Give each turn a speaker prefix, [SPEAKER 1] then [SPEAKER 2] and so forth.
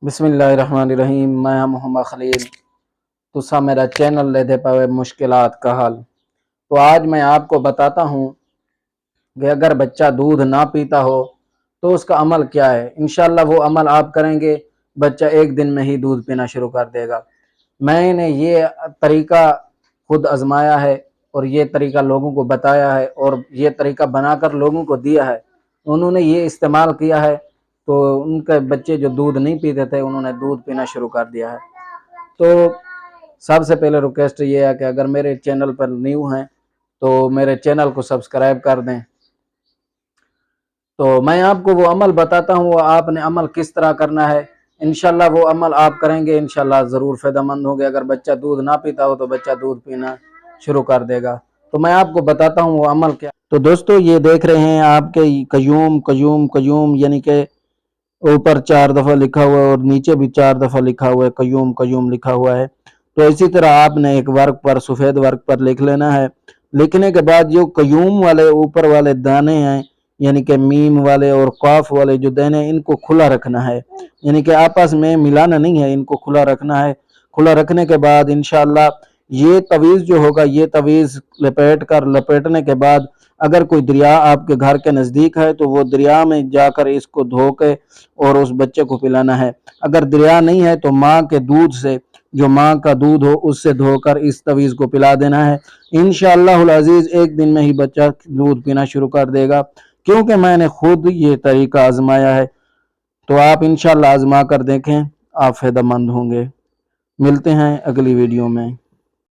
[SPEAKER 1] بسم اللہ الرحمن الرحیم۔ میں محمد خلیل، تسا میرا چینل لے دے پاوے مشکلات کا حل۔ تو آج میں آپ کو بتاتا ہوں کہ اگر بچہ دودھ نہ پیتا ہو تو اس کا عمل کیا ہے۔ انشاءاللہ وہ عمل آپ کریں گے، بچہ ایک دن میں ہی دودھ پینا شروع کر دے گا۔ میں نے یہ طریقہ خود آزمایا ہے اور یہ طریقہ لوگوں کو بتایا ہے اور یہ طریقہ بنا کر لوگوں کو دیا ہے، انہوں نے یہ استعمال کیا ہے تو ان کے بچے جو دودھ نہیں پیتے تھے انہوں نے دودھ پینا شروع کر دیا ہے۔ تو سب سے پہلے ریکویسٹ یہ ہے کہ اگر میرے چینل پر نیو ہیں تو میرے چینل کو سبسکرائب کر دیں۔ تو میں آپ کو وہ عمل بتاتا ہوں، وہ آپ نے عمل کس طرح کرنا ہے۔ انشاءاللہ وہ عمل آپ کریں گے، انشاءاللہ ضرور فائدہ مند ہوں گے۔ اگر بچہ دودھ نہ پیتا ہو تو بچہ دودھ پینا شروع کر دے گا۔ تو میں آپ کو بتاتا ہوں وہ عمل کیا۔ تو دوستو یہ دیکھ رہے ہیں آپ کے قیوم قیوم قیوم، یعنی کہ اوپر 4 دفعہ لکھا ہوا ہے اور نیچے بھی 4 دفعہ لکھا ہوا ہے، قیوم قیوم لکھا ہوا ہے۔ تو اسی طرح آپ نے ایک ورق پر، سفید ورق پر لکھ لینا ہے۔ لکھنے کے بعد جو قیوم والے اوپر والے دانے ہیں، یعنی کہ میم والے اور قاف والے جو دانے، ان کو کھلا رکھنا ہے، یعنی کہ آپس میں ملانا نہیں ہے، ان کو کھلا رکھنا ہے۔ کھلا رکھنے کے بعد انشاءاللہ یہ تعویذ جو ہوگا، یہ تعویذ لپیٹنے کے بعد اگر کوئی دریا آپ کے گھر کے نزدیک ہے تو وہ دریا میں جا کر اس کو دھو کے اور اس بچے کو پلانا ہے۔ اگر دریا نہیں ہے تو ماں کے دودھ سے، جو ماں کا دودھ ہو اس سے دھو کر اس تعویذ کو پلا دینا ہے۔ انشاءاللہ العزیز ایک دن میں ہی بچہ دودھ پینا شروع کر دے گا، کیونکہ میں نے خود یہ طریقہ آزمایا ہے۔ تو آپ انشاءاللہ آزما کر دیکھیں، آپ فائدہ مند ہوں گے۔ ملتے ہیں اگلی ویڈیو میں۔